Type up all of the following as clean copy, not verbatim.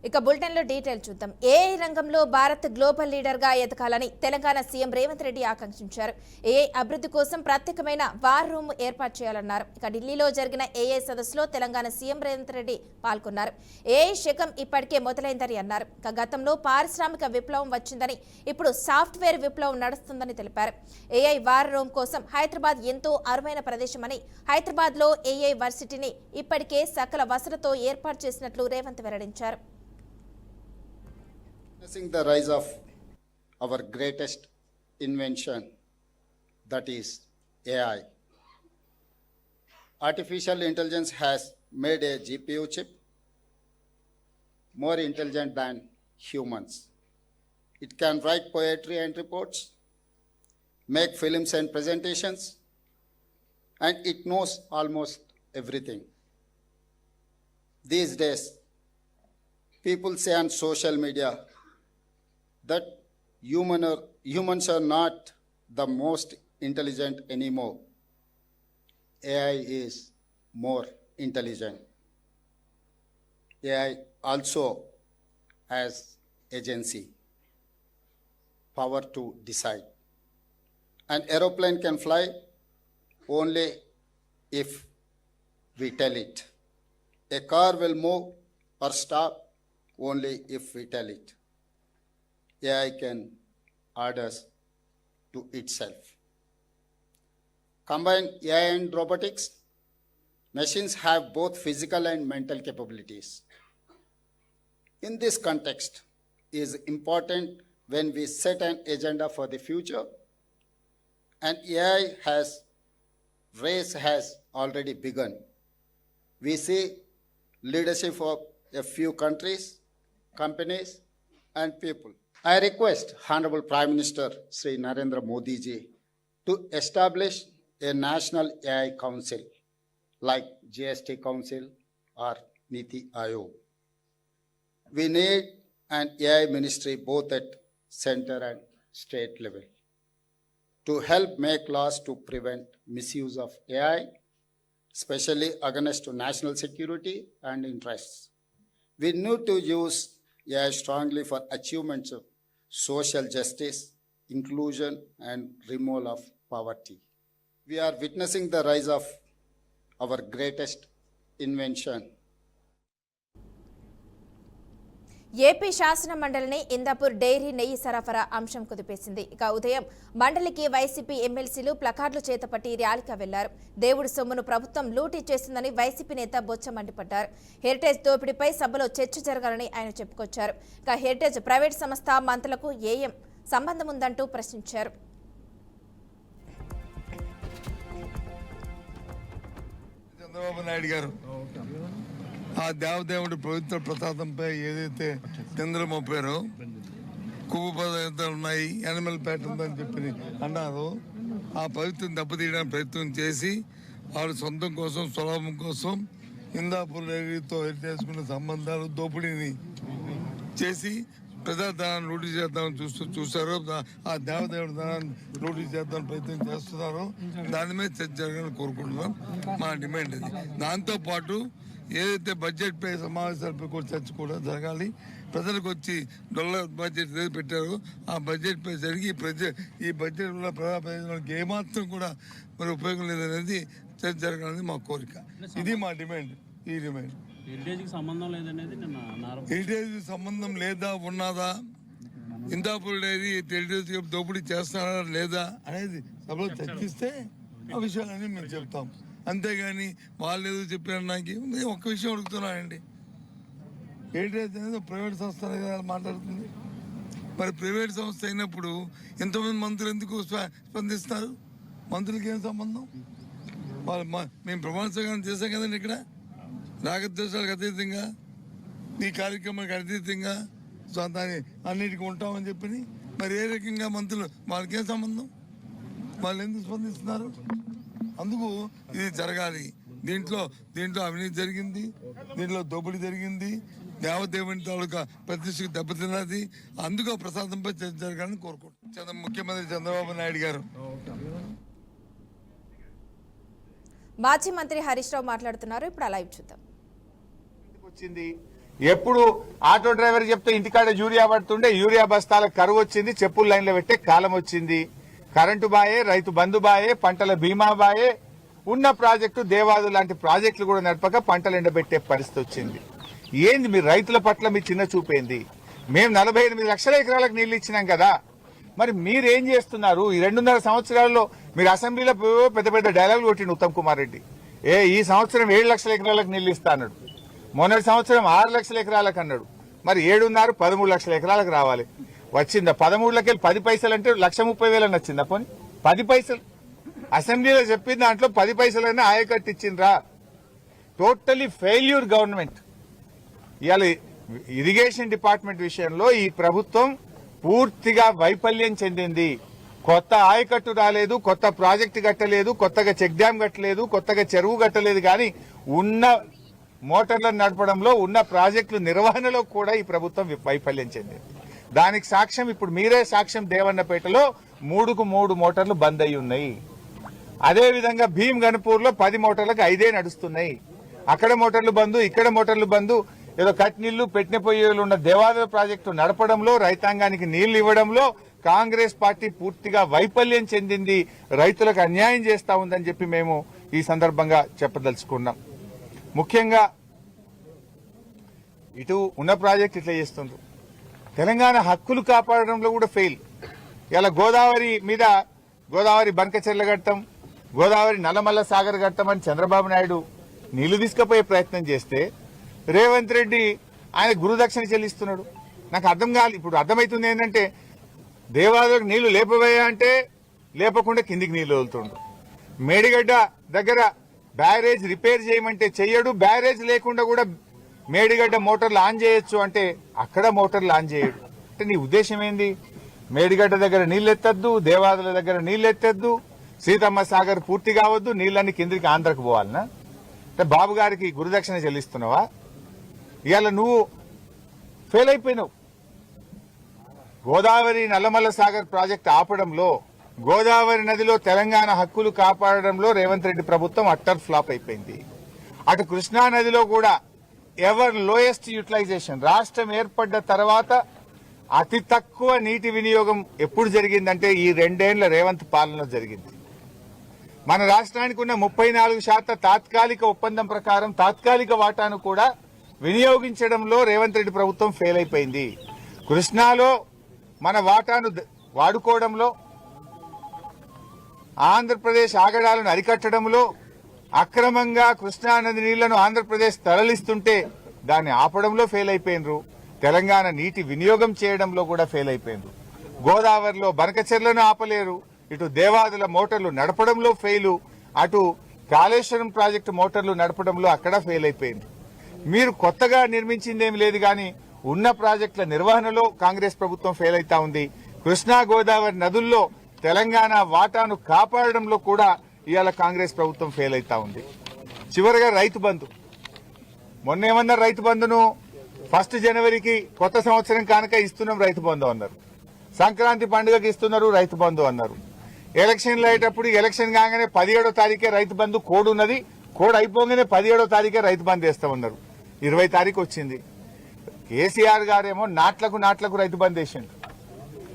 ఇక బులెటిన్ లో డీటెయిల్ చూద్దాం. ఏఐ రంగంలో భారత్ గ్లోబల్ లీడర్ గా ఎదగాలని తెలంగాణ సీఎం రేవంత్ రెడ్డి ఆకాంక్షించారు. ఏఐ అభివృద్ధి కోసం ప్రత్యేకమైన వార్ రూమ్ ఏర్పాటు చేయాలన్నారు. ఇక ఢిల్లీలో జరిగిన ఏఐ సదస్సులో తెలంగాణ సీఎం రేవంత్ రెడ్డి పాల్గొన్నారు. ఏఐ శకం ఇప్పటికే మొదలైందని అన్నారు. ఇక గతంలో పారిశ్రామిక విప్లవం వచ్చిందని ఇప్పుడు సాఫ్ట్వేర్ విప్లవం నడుస్తుందని తెలిపారు. ఏఐ వార్ రూమ్ కోసం హైదరాబాద్ ఎంతో అరువైన ప్రదేశమని, హైదరాబాద్ లో ఏఐ వర్సిటీని ఇప్పటికే సకల వసతులతో ఏర్పాటు చేసినట్లు రేవంత్ వెల్లడించారు. Witnessing the rise of our greatest invention, that is AI. Artificial intelligence has made a GPU chip more intelligent than humans. It can write poetry and reports, make films and presentations, and it knows almost everything. These days, people say on social media that humans are not the most intelligent anymore. AI is more intelligent. AI also has agency, power to decide. An aeroplane can fly only if we tell it. A car will move or stop only if we tell it. AI can order to itself. Combine AI and robotics, machines have both physical and mental capabilities. In this context, it is important when we set an agenda for the future, and AI race has already begun. We see leadership of a few countries, companies, and people. I request Honorable Prime Minister Sri Narendra Modi ji to establish a national AI council like GST Council or Niti Aayog. We need an AI ministry both at center and state level to help make laws to prevent misuse of AI, especially against national security and interests. We need to use AI strongly for achievements of social justice, inclusion, and removal of poverty. We are witnessing the rise of our greatest invention. AP శాసన మండలిని Indapur dairy నెయ్యి సరఫరా అంశం కుదిపేసింది. ఇక ఉదయం మండలికి YCP ఎమ్మెల్సీలు ప్లకార్డులు చేతపట్టి ర్యాలీగా వెళ్లారు. దేవుడి సొమ్మును ప్రభుత్వం లూటీ చేస్తుందని వైసీపీ నేత బొచ్చ మండిపడ్డారు. హెరిటేజ్ దోపిడీపై సభలో చర్చ జరగాలని ఆయన చెప్పుకొచ్చారు. ఇక హెరిటేజ్ ప్రైవేట్ సంస్థ మంత్రులకు ఏం సంబంధం ఉందంటూ ప్రశ్నించారు. చంద్రబాబు నాయుడు గారు ఆ దేవదేవుడి పవిత్ర ప్రసాదంపై ఏదైతే చంద్ర మోపారో కొవ్వు పదార్థాలు ఉన్నాయి, యానిమల్ ఫ్యాట్ ఉందని చెప్పి అన్నారు. ఆ పవిత్రం దెబ్బతీయడానికి ప్రయత్నం చేసి వాళ్ళ సొంతం కోసం, స్వలాభం కోసం ఇందాపూర్ డైరీతో చేసుకున్న సంబంధాలు దోపిడీని చేసి ప్రజాధనాన్ని లూటీ చేద్దామని చూస్తారు. ఆ దేవదేవుడి ధనాన్ని లూటీ చేద్దామని ప్రయత్నం చేస్తున్నారు. దాని మీద చర్చ జరగాలని కోరుకుంటున్నాం. మా డిమాండ్ అది. దాంతోపాటు ఏదైతే బడ్జెట్పై సమావేశాలపై కూడా చర్చ కూడా జరగాలి. ప్రజలకు వచ్చి $1 బడ్జెట్ ఏదైతే పెట్టారో ఆ బడ్జెట్పై జరిగి ఈ బడ్జెట్ వల్ల ప్రజా ప్రయోజనాలకు ఏమాత్రం కూడా మరి ఉపయోగం లేదనేది చర్చ జరగాలని మా కోరిక. ఇది మా డిమాండ్. ఈ డిమాండ్ హెరిటేజ్కి సంబంధం లేదనేది హెరిటేజ్ సంబంధం లేదా ఉన్నదా, ఇందాపూర్ డైరీ హెరిటేజ్ దోపిడీ చేస్తారా లేదా అనేది సభలో చర్చిస్తే ఆ విషయాలన్నీ మేము చెప్తాం. అంతేగాని వాళ్ళు ఏదో చెప్పారు. నాకు ఒక్క విషయం అడుగుతున్నానండి, హెరిటేజ్ అనేది ప్రైవేట్ సంస్థ మాట్లాడుతుంది. మరి ప్రైవేట్ సంస్థ అయినప్పుడు ఎంతమంది మంత్రులు ఎందుకు స్పందిస్తారు? మంత్రులకి ఏం సంబంధం? వాళ్ళు మేము ప్రమాణ స్వీకారం చేశాం కదండి ఇక్కడ, రాగద్వేషాలకు అతీతంగా, ఈ కార్యక్రమానికి అతీతంగా దాన్ని అన్నిటికీ ఉంటామని చెప్పి. మరి ఏ రకంగా మంత్రులు, వాళ్ళకేం సంబంధం? వాళ్ళు ఎందుకు స్పందిస్తున్నారు? అందుకు ఇది జరగాలి. దీంట్లో అవినీతి జరిగింది, దీంట్లో దోపిడీ జరిగింది, దేవదేవుని తాలూకా ప్రతిష్టకు దెబ్బతిన్నది. అందుకు ప్రసాదంపై చర్చ జరగాలని కోరుకుంటున్నాం. ముఖ్యమంత్రి చంద్రబాబు నాయుడు గారు మాజీ మంత్రి హరీష్ రావు మాట్లాడుతున్నారు. ఇప్పుడు లైవ్ చూద్దాం. వచ్చింది ఎప్పుడు ఆటో డ్రైవర్ చెప్తే ఇంటికాడ యూరియా పడుతుండే యూరియా బస్తాలకు కరువు వచ్చింది, చెప్పుల లైన్లో పెట్టే కాలం వచ్చింది. కరెంటు బాయే, రైతు బంధు బాయే, పంటల బీమా బాయే, ఉన్న ప్రాజెక్టు దేవాదు లాంటి ప్రాజెక్టులు కూడా నడపక పంటలు ఎండబెట్టే పరిస్థితి వచ్చింది. ఏంది మీ రైతుల పట్ల మీ చిన్న చూపేంది? మేము 48 లక్షల ఎకరాలకు నీళ్లు ఇచ్చినాం కదా, మరి మీరేం చేస్తున్నారు? ఈ 2.5 సంవత్సరాల్లో మీరు అసెంబ్లీలో పెద్ద పెద్ద డైలాగులు కొట్టిండు ఉత్తమ్ కుమార్ రెడ్డి. ఈ సంవత్సరం 7 లక్షల ఎకరాలకు నీళ్లు ఇస్తా అన్నాడు, మొన్నటి సంవత్సరం 6 లక్షల ఎకరాలకు అన్నాడు. మరి 7.5 13 లక్షల ఎకరాలకు రావాలి, వచ్చిందా? 13లకి 10 పైసలు అంటే 1,30,000 వచ్చిందా? పోనీ 10 పైసలు అసెంబ్లీలో చెప్పిన దాంట్లో 10 పైసలైనా ఆయకట్టు ఇచ్చిండ్రా? Totally failure government. ఇవాళ ఇరిగేషన్ డిపార్ట్మెంట్ విషయంలో ఈ ప్రభుత్వం పూర్తిగా వైఫల్యం చెందింది. కొత్త ఆయకట్టు రాలేదు, కొత్త ప్రాజెక్టు కట్టలేదు, కొత్తగా చెక్ డ్యాం కట్టలేదు, కొత్తగా చెరువు కట్టలేదు. కానీ ఉన్న మోటార్లను నడపడంలో, ఉన్న ప్రాజెక్టుల నిర్వహణలో కూడా ఈ ప్రభుత్వం వైఫల్యం చెందింది. దానికి సాక్ష్యం ఇప్పుడు మీరే సాక్ష్యం. దేవన్నపేటలో 3కు 3 మోటార్లు బంద్ అయి ఉన్నాయి. అదేవిధంగా భీమ్ గన్పూర్లో 10 మోటార్లకు 5 నడుస్తున్నాయి. అక్కడ మోటార్లు బంద్, ఇక్కడ మోటార్లు బంద్. ఏదో కట్ నీళ్లు పెట్టిన పొయ్యిలు ఉన్న దేవాలయ ప్రాజెక్టు నడపడంలో, రైతాంగానికి నీళ్లు ఇవ్వడంలో కాంగ్రెస్ పార్టీ పూర్తిగా వైఫల్యం చెందింది, రైతులకు అన్యాయం చేస్తా ఉందని చెప్పి మేము ఈ సందర్భంగా చెప్పదలుచుకున్నాం. ముఖ్యంగా ఇటు ఉన్న ప్రాజెక్ట్ ఇట్లా చేస్తుండ్రు, తెలంగాణ హక్కులు కాపాడడంలో కూడా ఫెయిల్. ఇలా గోదావరి మీద గోదావరి బంకచెర్ల కట్టం, గోదావరి నల్లమల్ల సాగర్ కట్టం అని చంద్రబాబు నాయుడు నీళ్లు తీసుకుపోయే ప్రయత్నం చేస్తే రేవంత్ రెడ్డి ఆయన గురుదక్షిణ చెల్లిస్తున్నాడు. నాకు అర్థం కాదు. ఇప్పుడు అర్థమవుతుంది ఏంటంటే దేవాలయాలకు నీళ్లు లేపబోయా అంటే లేపకుండా కిందికి నీళ్లు వదులుతుండు. మేడిగడ్డ దగ్గర బ్యారేజ్ రిపేర్ చేయమంటే చెయ్యడు, బ్యారేజ్ లేకుండా కూడా మేడిగడ్డ మోటార్లు ఆన్ చేయొచ్చు అంటే అక్కడ మోటార్లు ఆన్ చేయడు. అంటే నీ ఉద్దేశం ఏంది? మేడిగడ్డ దగ్గర నీళ్లు ఎత్తద్దు, దేవాదుల దగ్గర నీళ్లు ఎత్తద్దు, సీతమ్మ సాగర్ పూర్తి కావద్దు, నీళ్ళన్ని కిందికి ఆంధ్రకు పోవాలనా? అంటే బాబు గారికి గురుదక్షిణ చెల్లిస్తున్నావా? ఇవాళ నువ్వు ఫెయిల్ అయిపోయినావు. గోదావరి నల్లమల్ల సాగర్ ప్రాజెక్టు ఆపడంలో, గోదావరి నదిలో తెలంగాణ హక్కులు కాపాడడంలో రేవంత్ రెడ్డి ప్రభుత్వం అట్టర్ ఫ్లాప్ అయిపోయింది. అటు కృష్ణా నదిలో కూడా ఎవర్ లోయెస్ట్ యూటిలైజేషన్, రాష్ట్రం ఏర్పడ్డ తర్వాత అతి తక్కువ నీటి వినియోగం ఎప్పుడు జరిగిందంటే ఈ 2 ఏళ్ల రేవంత్ పాలనలో జరిగింది. మన రాష్ట్రానికి ఉన్న 34% తాత్కాలిక ఒప్పందం ప్రకారం తాత్కాలిక వాటాను కూడా వినియోగించడంలో రేవంత్ రెడ్డి ప్రభుత్వం ఫెయిల్ అయిపోయింది. కృష్ణాలో మన వాటాను వాడుకోవడంలో, ఆంధ్రప్రదేశ్ ఆగడాలను అరికట్టడంలో, అక్రమంగా కృష్ణానది నీళ్లను ఆంధ్రప్రదేశ్ తరలిస్తుంటే దాన్ని ఆపడంలో ఫెయిల్ అయిపోయినరు. తెలంగాణ నీటి వినియోగం చేయడంలో కూడా ఫెయిల్ అయిపోయినరు. గోదావరిలో బనకచెర్లను ఆపలేరు, ఇటు దేవాదుల మోటార్లు నడపడంలో ఫెయిలు, అటు కాళేశ్వరం ప్రాజెక్టు మోటార్లు నడపడంలో అక్కడ ఫెయిల్ అయిపోయింది. మీరు కొత్తగా నిర్మించిందేమి లేదు కానీ ఉన్న ప్రాజెక్టుల నిర్వహణలో కాంగ్రెస్ ప్రభుత్వం ఫెయిల్ అవుతా ఉంది. కృష్ణా గోదావరి నదుల్లో తెలంగాణ వాటాను కాపాడడంలో కూడా ఇవాళ కాంగ్రెస్ ప్రభుత్వం ఫెయిల్ అవుతా ఉంది. చివరిగా రైతు బంధు. మొన్నేమన్నారు? రైతు బంధును 1 జనవరికి కొత్త సంవత్సరం కానుక ఇస్తున్నాం రైతు బంధు అన్నారు. సంక్రాంతి పండుగకి ఇస్తున్నారు రైతు బంధు అన్నారు. ఎలక్షన్లు అయ్యేటప్పుడు ఎలక్షన్ కాగానే 17వ తారీఖే రైతు బంధు కోడ్ ఉన్నది, కోడ్ అయిపోగానే 17వ తారీఖే రైతు బంధు వేస్తామన్నారు. 20 తారీఖు వచ్చింది. కేసీఆర్ గారేమో నాట్లకు రైతు బంధు వేసిండు.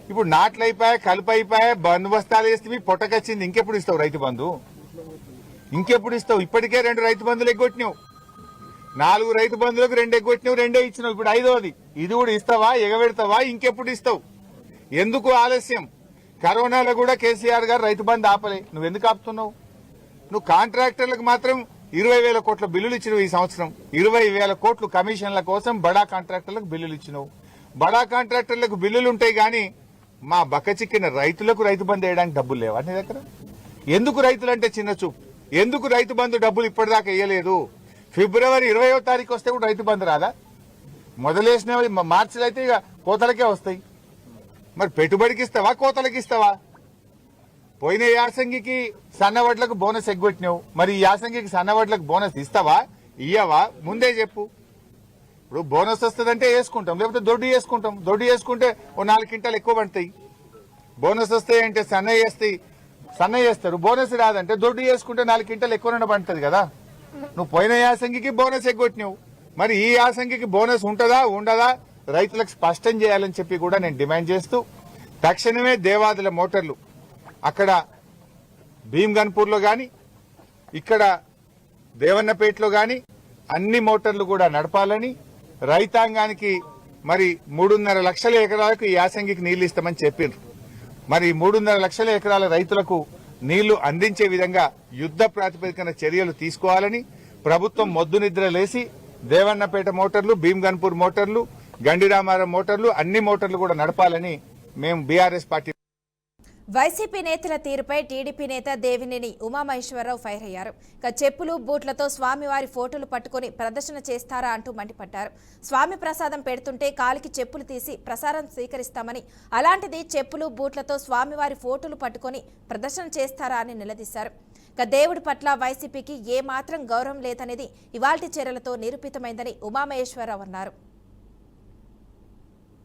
ఇప్పుడు నాట్లు అయిపోయా, కలుపు అయిపోయా, బందోబస్తాలు వేస్తే పొట్టకొచ్చింది. ఇంకెప్పుడు ఇస్తావు రైతు బంధు? ఇంకెప్పుడు ఇస్తావు? ఇప్పటికే 2 రైతు బంధులు ఎగ్గొట్టినావు. 4 రైతు బంధులకు 2 ఎగ్గొట్టినావు, 2 ఇచ్చినావు. ఇప్పుడు 5వది. ఇది కూడా ఇస్తావా? ఎగబెడతావా? ఇంకెప్పుడు ఇస్తావు? ఎందుకు ఆలస్యం? కరోనాలో కూడా కేసీఆర్ గారు రైతు బంధు ఆపలే. నువ్వెందుకు ఆపుతున్నావు? నువ్వు కాంట్రాక్టర్లకు మాత్రం 20,000 కోట్ల బిల్లులు ఇచ్చినావు. ఈ సంవత్సరం 20,000 కోట్లు కమిషన్ల కోసం బడా కాంట్రాక్టర్లకు బిల్లులు ఇచ్చినావు. బడా కాంట్రాక్టర్లకు బిల్లులు ఉంటాయి కానీ మా బక్కచిక్కిన రైతులకు రైతు బంధు వేయడానికి డబ్బులు లేవా నీ దగ్గర? ఎందుకు రైతులంటే చిన్న చూపు? ఎందుకు రైతు బంధు డబ్బులు ఇప్పటిదాకా వేయలేదు? ఫిబ్రవరి 20వ తారీఖు వస్తే కూడా రైతు బంధు రాదా? మొదలేసిన మార్చిలో అయితే ఇక కోతలకే వస్తాయి. మరి పెట్టుబడికి ఇస్తావా, కోతలకి ఇస్తావా? పోయిన యాసంగికి సన్నవడ్లకు బోనస్ ఎగ్గొట్టినావు, మరి ఈ యాసంగికి సన్నవడ్లకు బోనస్ ఇస్తావా, ఇయ్యవా? ముందే చెప్పు. ఇప్పుడు బోనస్ వస్తుందంటే వేసుకుంటాం, లేకపోతే దొడ్డు వేసుకుంటాం. దొడ్డు వేసుకుంటే ఓ 4 క్వింటాలు ఎక్కువ పడతాయి. బోనస్ వస్తాయంటే సన్న చేస్తారు. బోనస్ రాదంటే దొడ్డు వేసుకుంటే 4 క్వింటాలు ఎక్కువ పండుతుంది కదా. నువ్వు పోయిన యాసంగికి బోనస్ ఎగ్గొట్టినావు, మరి ఈ యాసంగికి బోనస్ ఉంటుందా ఉండదా రైతులకు స్పష్టం చేయాలని చెప్పి కూడా నేను డిమాండ్ చేస్తూ తక్షణమే దేవాదుల మోటార్లు అక్కడ భీమ్గన్పూర్లో గాని ఇక్కడ దేవన్నపేటలో గాని అన్ని మోటార్లు కూడా నడపాలని రైతాంగానికి మరి 3.5 లక్షల ఎకరాలకు ఈ యాసంగికి నీళ్లు ఇస్తామని చెప్పిండ్రు. మరి 3.5 లక్షల ఎకరాల రైతులకు నీళ్లు అందించే విధంగా యుద్ధ ప్రాతిపదికన చర్యలు తీసుకోవాలని ప్రభుత్వం మొద్దు నిద్ర లేసి దేవన్నపేట మోటార్లు, భీమ్గన్పూర్ మోటార్లు, గండిరామారం మోటార్లు అన్ని మోటార్లు కూడా నడపాలని మేము బీఆర్ఎస్ పార్టీ. వైసీపీ నేతల తీరుపై టీడీపీ నేత దేవినేని ఉమామహేశ్వరరావు ఫైర్ అయ్యారు. ఇక చెప్పులు బూట్లతో స్వామివారి ఫోటోలు పట్టుకుని ప్రదర్శన చేస్తారా అంటూ మండిపడ్డారు. స్వామి ప్రసాదం పెడుతుంటే కాలికి చెప్పులు తీసి ప్రసాదం స్వీకరిస్తామని, అలాంటిది చెప్పులు బూట్లతో స్వామివారి ఫోటోలు పట్టుకుని ప్రదర్శన చేస్తారా అని నిలదీశారు. ఇక దేవుడి పట్ల వైసీపీకి ఏ మాత్రం గౌరవం లేదనేది ఇవాల్టి చర్యలతో నిరూపితమైందని ఉమామహేశ్వరరావు అన్నారు.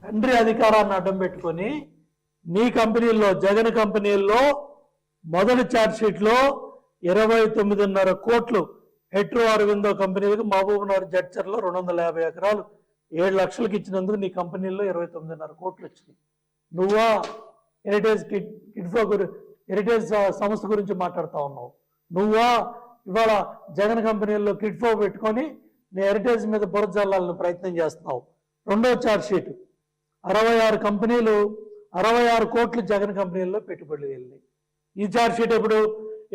తండ్రి అధికారాన్ని అడ్డం పెట్టుకొని నీ కంపెనీల్లో, జగన్ కంపెనీల్లో మొదటి ఛార్జ్షీట్ లో 29.5 కోట్లు హెట్రో అరవిందో కంపెనీలకు మహబూబ్నగర్ జడ్చర్లో 250 ఎకరాలు 7 లక్షలకు ఇచ్చినందుకు నీ కంపెనీల్లో 29.5 కోట్లు వచ్చినాయి. నువ్వా హెరిటేజ్ సంస్థ గురించి మాట్లాడుతా ఉన్నావు. నువ్వా ఇవాళ జగన్ కంపెనీల్లో కిడ్ఫో పెట్టుకొని నీ హెరిటేజ్ మీద బురద జల్లాలని ప్రయత్నం చేస్తున్నావు. రెండో ఛార్జ్షీట్ 66 కంపెనీలు 66 కోట్లు జగన్ కంపెనీల్లో పెట్టుబడులు వెళ్ళినాయి. ఈ ఛార్జ్షీట్ ఎప్పుడు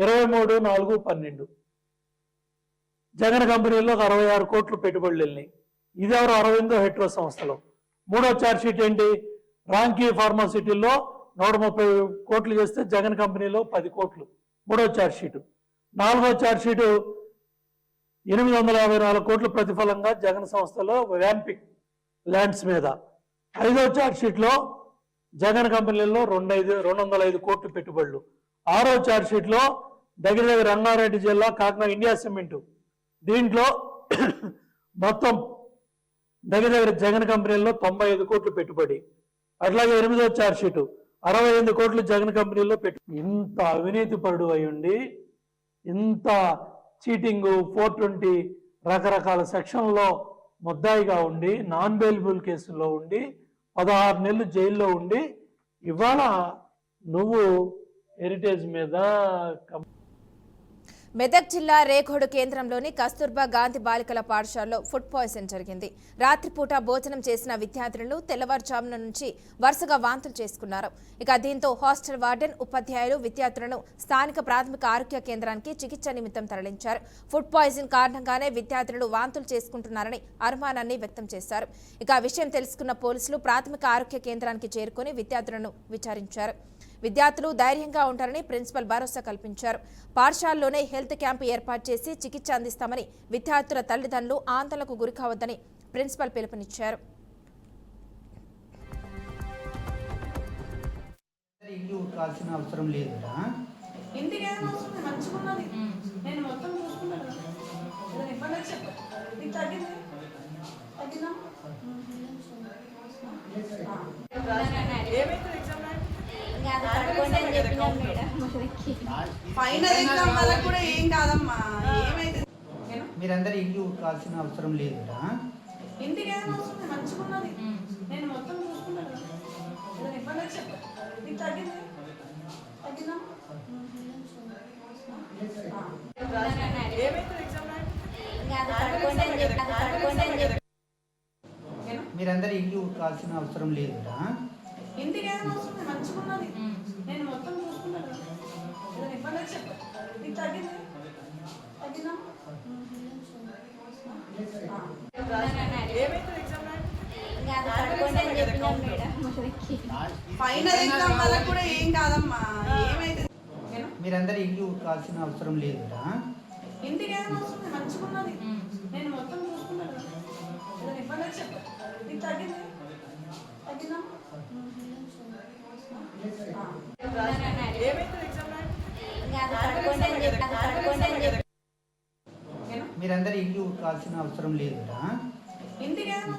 23/4/12 జగన్ కంపెనీల్లో 66 కోట్లు పెట్టుబడులు వెళ్ళినాయి. ఇది ఎవరు? అరవిందో హెట్రో సంస్థలో. మూడో ఛార్జ్షీట్ ఏంటి? రాంకీ ఫార్మాసిటీల్లో 130 కోట్లు చేస్తే జగన్ కంపెనీలో 10 కోట్లు మూడో ఛార్జ్షీట్. నాలుగో ఛార్జ్షీట్ 854 కోట్లు ప్రతిఫలంగా జగన్ సంస్థలో వ్యాంపిక్ ల్యాండ్స్ మీద. ఐదో ఛార్జ్షీట్లో జగన్ కంపెనీల్లో 205 కోట్లు పెట్టుబడులు. ఆరో ఛార్జ్షీట్లో దగ్గర రంగారెడ్డి జిల్లా కాకినాడ ఇండియా సిమెంట్, దీంట్లో మొత్తం దగ్గర జగన్ కంపెనీల్లో 95 కోట్లు పెట్టుబడి. అట్లాగే 8వ ఛార్జ్షీట్ 68 కోట్లు జగన్ కంపెనీల్లో ఇంత అవినీతి పరుడు అయి ఉండి, ఇంత చీటింగ్ 420 రకరకాల సెక్షన్లో ముద్దాయిగా ఉండి, నాన్ బెయిలబుల్ కేసుల్లో ఉండి 16 నెలలు జైల్లో ఉండి, ఇవాళ నువ్వు హెరిటేజ్ మీద. మెదక్ జిల్లా రేగోడు కేంద్రంలోని కస్తూర్బా గాంధీ బాలికల పాఠశాలలో ఫుడ్ పాయిజన్ జరిగింది. రాత్రిపూట భోజనం చేసిన విద్యార్థులు తెల్లవారుజామున నుంచి వరుసగా వాంతులు చేసుకున్నారు. ఇక దీంతో హాస్టల్ వార్డెన్, ఉపాధ్యాయులు విద్యార్థులను స్థానిక ప్రాథమిక ఆరోగ్య కేంద్రానికి చికిత్స నిమిత్తం తరలించారు. ఫుడ్ పాయిజన్ కారణంగానే విద్యార్థులు వాంతులు చేసుకుంటున్నారని అనుమానాన్ని వ్యక్తం చేశారు. ఇక విషయం తెలుసుకున్న పోలీసులు ప్రాథమిక ఆరోగ్య కేంద్రానికి చేరుకుని విద్యార్థులను విచారించారు. విద్యార్థులు ధైర్యంగా ఉంటారని ప్రిన్సిపల్ భరోసా కల్పించారు. పాఠశాలలోనే హెల్త్ క్యాంపు ఏర్పాటు చేసి చికిత్స అందిస్తామని, విద్యార్థుల తల్లిదండ్రులు ఆందోళనకు గురికావద్దని ప్రిన్సిపల్ పిలుపునిచ్చారు. ఇల్లు కాల్సిన అవసరం లేదురా. ఇంటికి ఏదైనా అవసరం మంచిగున్నది, నేను మొత్తం చూసుకున్నాను. ఏదైనా ఇబ్బంది అయితే చెప్పు. నీకు తగ్గింది తగ్గిందా? ఏమైతే ఎగ్జామ్ ఫైనల్ ఎగ్జామ్ వాళ్ళకి కూడా ఏం కాదమ్మా. ఏమైతే మీరందరూ ఇల్లు కాల్సిన అవసరం లేదురా. ఇంటికి ఏదైనా అవసరం మంచిగున్నది, నేను మొత్తం చూసుకున్నాను. ఏదైనా ఇబ్బంది అయితే చెప్పు. నీకు తగ్గింది తగ్గిందా? ఏమైతే ఎగ్జామ్ మీరందరూ ఇల్లు కాల్సిన అవసరం లేదురా. ఇంటికి ఏదైనా అవసరం మంచిగున్నది, నేను మొత్తం చూసుకున్నాను. ఏదైనా ఇబ్బంది అయితే చెప్పు. నీకు తగ్గింది తగ్గిందా? ఏమైతే ఎగ్జామ్ ఫైనల్ ఎగ్జామ్ వాళ్ళకి కూడా ఏం కాదమ్మా. ఏమైతే మీరందరూ ఇల్లు కాల్సిన అవసరం లేదురా. ఇంటికి ఏదైనా అవసరం మంచిగున్నది, నేను మొత్తం చూసుకున్నాను. ఏదైనా ఇబ్బంది అయితే చెప్పు. నీకు తగ్గింది తగ్గిందా? ఏమైతే ఎగ్జామ్ మీరందరూ ఇల్లు కాల్సిన అవసరం లేదురా. ఇంటికి ఏదైనా